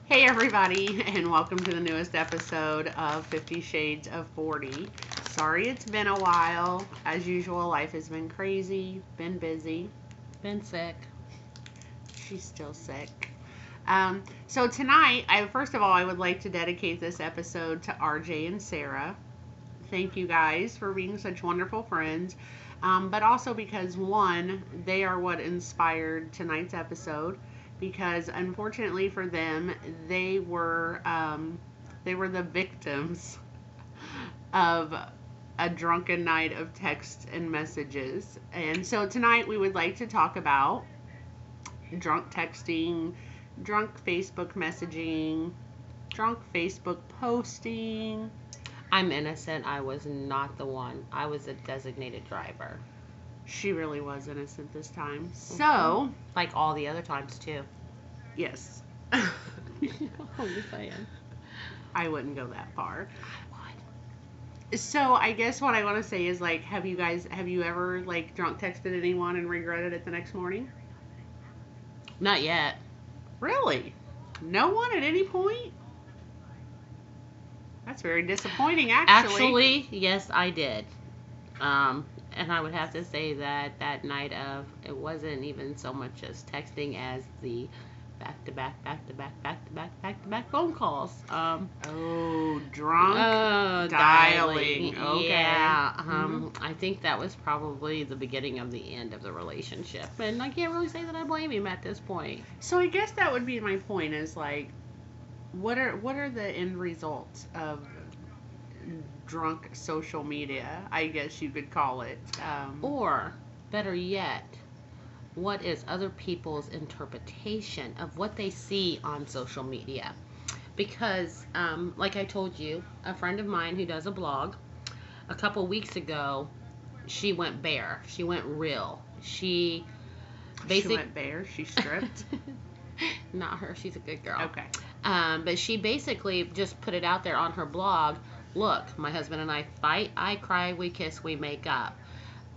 Hey everybody, and welcome to the newest episode of 50 Shades of 40. Sorry it's been a while. As usual, life has been crazy, been busy. Been sick. She's still sick. So tonight, first of all, I would like to dedicate this episode to RJ and Sarah. Thank you guys for being such wonderful friends. But also because, one, they are what inspired tonight's episode. Because unfortunately for them, they were the victims of a drunken night of texts and messages. And so tonight we would like to talk about drunk texting, drunk Facebook messaging, drunk Facebook posting. I'm innocent. I was not the one. I was a designated driver. She really was innocent this time. So, like all the other times too. Yes. I'm just saying. I wouldn't go that far. I would. So I guess what I want to say is, like, have you ever like drunk texted anyone and regretted it the next morning? Not yet. Really? No one at any point? That's very disappointing, actually. Actually, yes, I did. And I would have to say that night of, it wasn't even so much as texting as the back-to-back phone calls. Drunk dialing. Okay. Yeah. I think that was probably the beginning of the end of the relationship. And I can't really say that I blame him at this point. So I guess that would be my point, is like, what are the end results of drunk social media, I guess you could call it. Or, better yet, what is other people's interpretation of what they see on social media? Because, like I told you, a friend of mine who does a blog, a couple weeks ago, she went bare. She went real. She went bare? She stripped? Not her. She's a good girl. Okay. But she basically just put it out there on her blog. Look, my husband and I fight, I cry, we kiss, we make up.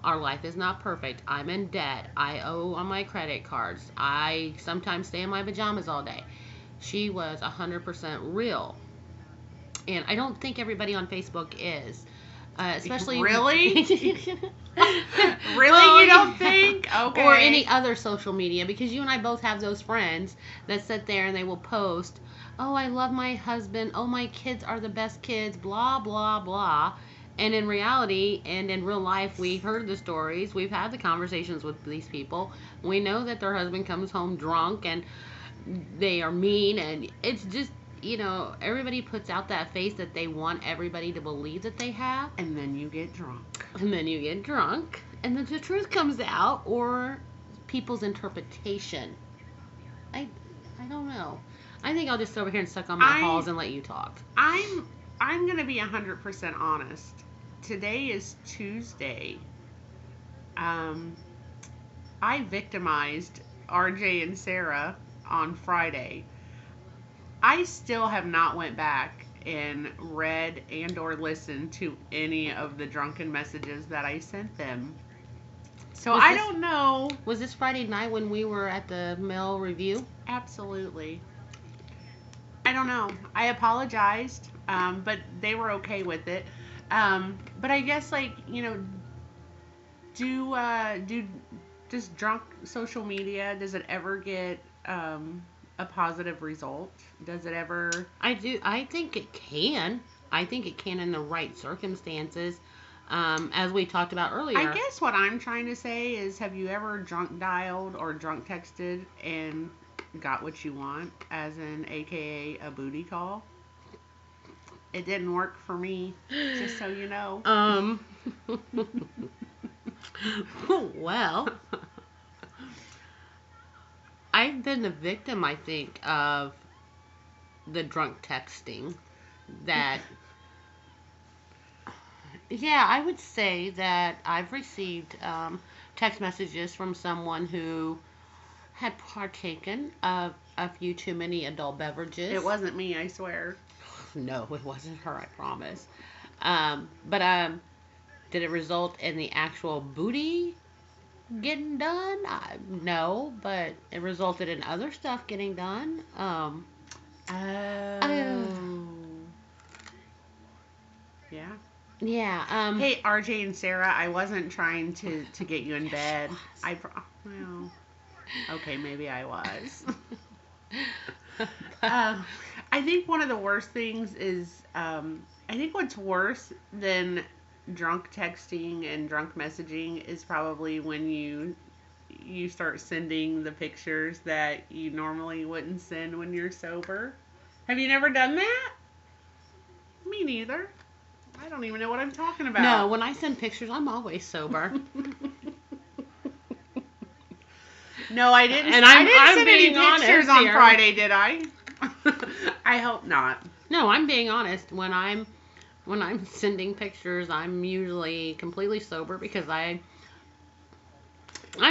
Our life is not perfect. I'm in debt. I owe on my credit cards. I sometimes stay in my pajamas all day. She was 100% real. And I don't think everybody on Facebook is. Especially... Really? Really? Well, you don't think? Okay. Or any other social media. Because you and I both have those friends that sit there and they will post, oh, I love my husband. Oh, my kids are the best kids. Blah, blah, blah. And in reality and in real life, we've heard the stories. We've had the conversations with these people. We know that their husband comes home drunk and they are mean. And it's just, everybody puts out that face that they want everybody to believe that they have. And then you get drunk. And then you get drunk. And then the truth comes out, or people's interpretation. I don't know. I think I'll just sit over here and suck on my balls and let you talk. I'm going to be 100% honest. Today is Tuesday. I victimized RJ and Sarah on Friday. I still have not went back and read and or listened to any of the drunken messages that I sent them. So I don't know. Was this Friday night when we were at the mail review? Absolutely. I don't know. I apologized, but they were okay with it. But I guess, like, does drunk social media, does it ever get a positive result? Does it ever? I think it can. I think it can in the right circumstances. As we talked about earlier. I guess what I'm trying to say is, have you ever drunk dialed or drunk texted and got what you want, as in AKA a booty call? It didn't work for me, just so you know. Well, I've been the victim, I think, of the drunk texting. That, yeah, I would say that I've received text messages from someone who had partaken of a few too many adult beverages. It wasn't me, I swear. No, it wasn't her, I promise. But did it result in the actual booty getting done? No, but it resulted in other stuff getting done. Oh. Yeah. Yeah. Hey, RJ and Sarah, I wasn't trying to get you in bed. Well, okay, maybe I was. uh, I think one of the worst things is, I think what's worse than drunk texting and drunk messaging is probably when you start sending the pictures that you normally wouldn't send when you're sober. Have you never done that? Me neither. I don't even know what I'm talking about. No, when I send pictures, I'm always sober. No, I didn't. And I didn't I'm send any being pictures honest on here. Friday, did I? I hope not. No, I'm being honest. When I'm sending pictures, I'm usually completely sober because I'm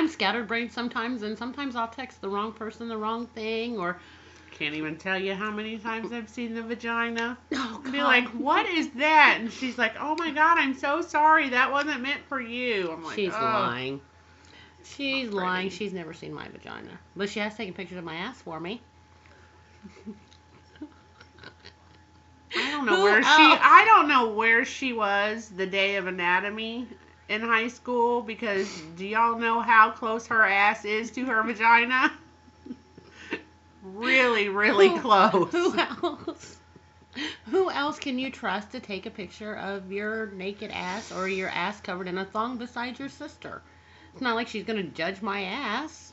scatterbrained sometimes, and sometimes I'll text the wrong person the wrong thing, or Can't even tell you how many times I've seen the vagina. oh god, Be like, what is that? And she's like, oh my god, I'm so sorry. That wasn't meant for you. I'm like, she's oh. lying. She's Not lying. pretty. She's never seen my vagina, but she has taken pictures of my ass for me. I don't know Who where else? I don't know where she was the day of anatomy in high school, because do y'all know how close her ass is to her vagina? Really, really close. Who else? Who else can you trust to take a picture of your naked ass or your ass covered in a thong besides your sister? It's not like she's gonna judge my ass.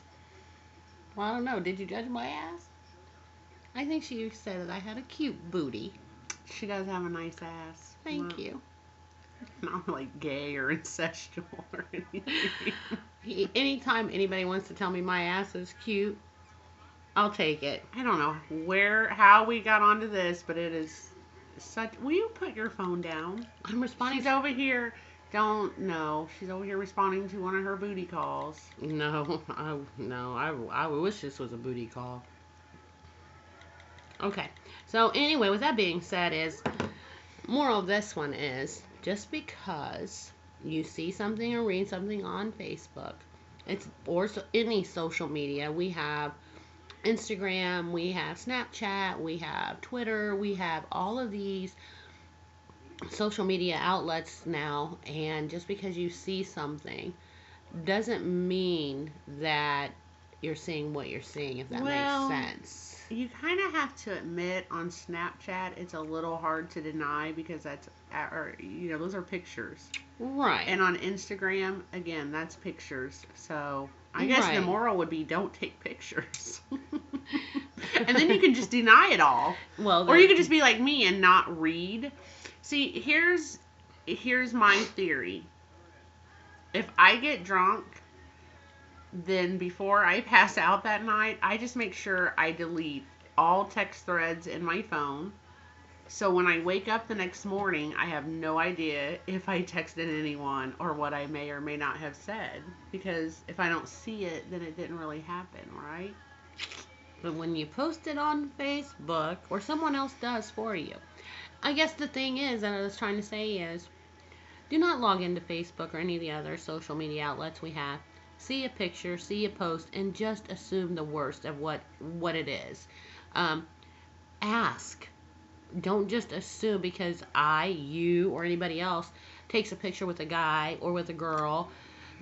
Well, I don't know. Did you judge my ass? I think she said that I had a cute booty. She does have a nice ass. Thank you. Not like gay or incestual or anything. Anytime anybody wants to tell me my ass is cute, I'll take it. I don't know how we got onto this, but it is such. Will you put your phone down? I'm responding. She's over here. Don't know. She's over here responding to one of her booty calls. No, I wish this was a booty call. Okay, so anyway, with that being said, moral of this one is just because you see something or read something on Facebook, or any social media, we have Instagram, we have Snapchat, we have Twitter, we have all of these social media outlets now, and just because you see something doesn't mean that you're seeing what you're seeing, if that makes sense. You kind of have to admit on Snapchat it's a little hard to deny, because those are pictures. Right. And on Instagram, again, that's pictures. So I guess the moral would be don't take pictures. And then you can just deny it all. Well, or you could just be like me and not read. See, here's my theory. If I get drunk, then before I pass out that night, I just make sure I delete all text threads in my phone. So when I wake up the next morning, I have no idea if I texted anyone or what I may or may not have said. Because if I don't see it, then it didn't really happen, right? But when you post it on Facebook, or someone else does for you, I guess the thing is, that I was trying to say is, do not log into Facebook or any of the other social media outlets we have. See a picture, see a post, and just assume the worst of what it is. Ask. Don't just assume because you, or anybody else takes a picture with a guy or with a girl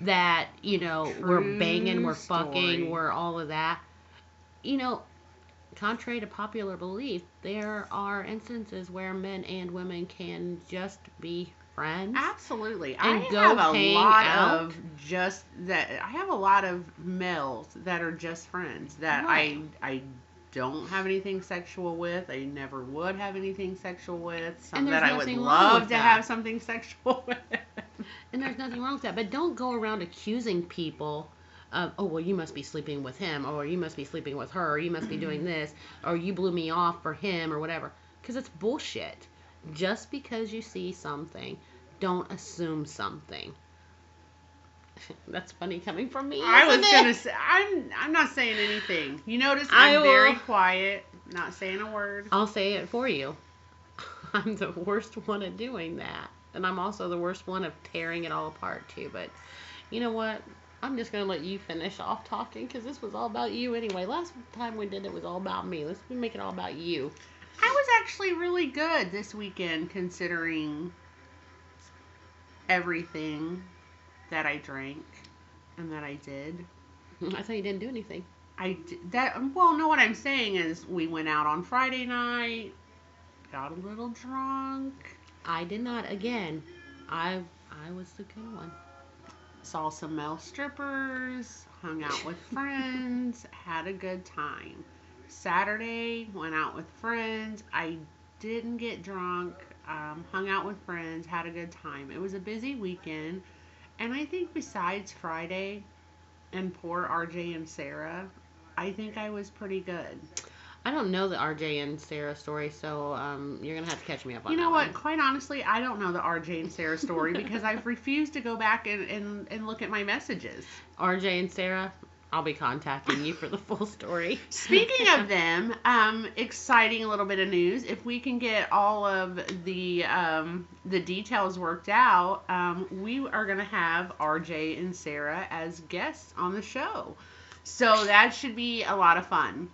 that, we're banging, we're fucking, we're all of that. Contrary to popular belief, there are instances where men and women can just be friends. Absolutely. And I have a lot of males that are just friends that Right. I don't have anything sexual with. I never would have anything sexual with. Some And there's that I would nothing wrong love with to that. have something sexual with. And there's nothing wrong with that. But don't go around accusing people of, oh, well, you must be sleeping with him, or you must be sleeping with her, or you must be doing this, or you blew me off for him, or whatever. Because it's bullshit. Just because you see something, don't assume something. That's funny coming from me. I was isn't gonna it? say I'm not saying anything. You notice I I'm will- very quiet, not saying a word. I'll say it for you. I'm the worst one at doing that. And I'm also the worst one of tearing it all apart, too. But you know what? I'm just going to let you finish off talking because this was all about you anyway. Last time we did it was all about me. Let's make it all about you. I was actually really good this weekend considering everything that I drank and that I did. I thought you didn't do anything. I did that. Well, no, what I'm saying is we went out on Friday night, got a little drunk. I did not. Again, I was the good one. Saw some male strippers, hung out with friends, had a good time. Saturday, went out with friends. I didn't get drunk, hung out with friends, had a good time. It was a busy weekend. And I think besides Friday and poor RJ and Sarah, I think I was pretty good. I don't know the RJ and Sarah story, so you're going to have to catch me up on that. You know what? one. Quite honestly, I don't know the RJ and Sarah story because I've refused to go back and look at my messages. RJ and Sarah, I'll be contacting you for the full story. Speaking of them, exciting little bit of news. If we can get all of the details worked out, we are going to have RJ and Sarah as guests on the show. So that should be a lot of fun.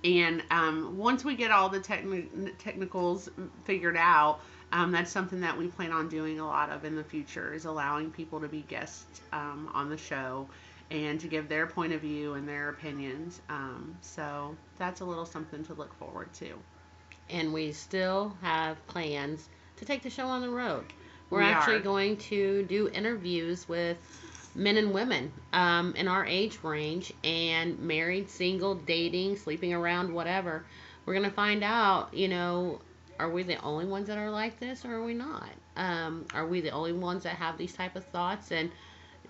And once we get all the technicals figured out, that's something that we plan on doing a lot of in the future, is allowing people to be guests on the show and to give their point of view and their opinions. So that's a little something to look forward to. And we still have plans to take the show on the road. We're We actually are. going to do interviews with men and women in our age range, and married, single, dating, sleeping around, whatever. We're going to find out, are we the only ones that are like this, or are we not? Are we the only ones that have these type of thoughts, and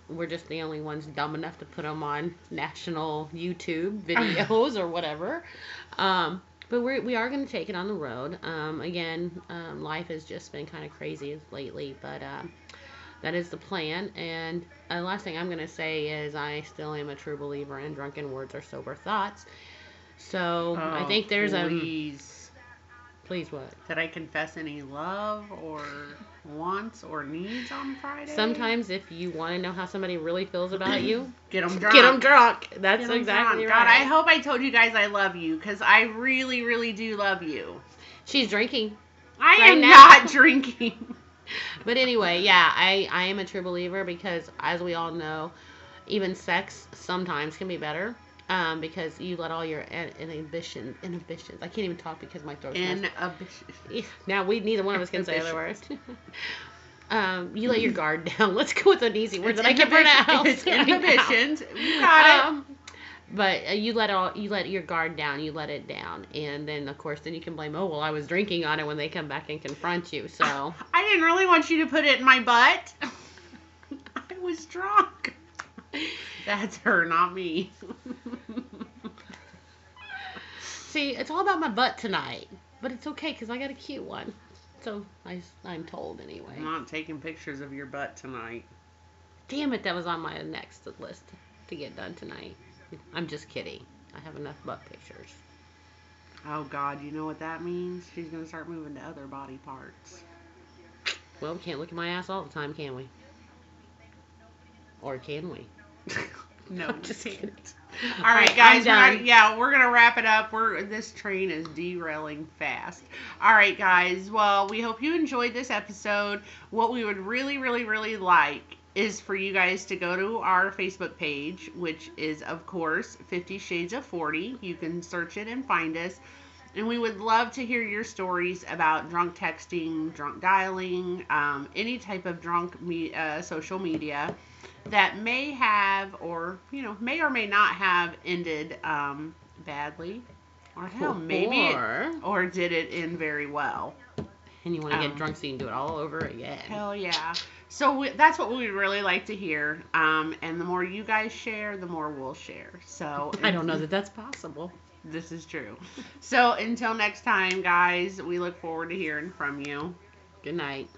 we're just the only ones dumb enough to put them on national YouTube videos or whatever? But we are going to take it on the road. Again, life has just been kind of crazy lately, but that is the plan. And the last thing I'm going to say is I still am a true believer in drunken words are sober thoughts. So I think there's Please what? Did I confess any love or wants or needs on Friday? Sometimes if you want to know how somebody really feels about you, get them drunk. get them drunk. That's Get 'em exactly drunk. right. God, I hope I told you guys I love you, because I really, really do love you. She's drinking. I Right am now. not drinking. But anyway, yeah, I am a true believer because, as we all know, even sex sometimes can be better because you let all your inhibitions. I can't even talk because my throat's messed. Now neither one of us can say other words. You let your guard down. Let's go with an easy word that I can pronounce. It's inhibitions. You got it. But you let your guard down. You let it down, and then of course you can blame. Oh well, I was drinking on it when they come back and confront you. So I didn't really want you to put it in my butt. I was drunk. That's her, not me. See, it's all about my butt tonight, but it's okay because I got a cute one. So I'm told anyway. I'm not taking pictures of your butt tonight. Damn it, that was on my next list to get done tonight. I'm just kidding. I have enough butt pictures. Oh God, you know what that means? She's gonna start moving to other body parts. Well, we can't look at my ass all the time, can we? Or can we? No, I'm just kidding. All right, I'm guys. done. We're gonna wrap it up. This train is derailing fast. All right, guys. Well, we hope you enjoyed this episode. What we would really, really, really like is for you guys to go to our Facebook page, which is, of course, 50 Shades of 40. You can search it and find us. And we would love to hear your stories about drunk texting, drunk dialing, any type of drunk social media that may have, or may or may not have ended badly, or hell, maybe or did it end very well. And you want to get drunk so you can do it all over again. Hell yeah. So that's what we would really like to hear. And the more you guys share, the more we'll share. So I don't know that that's possible. This is true. So until next time, guys, we look forward to hearing from you. Good night.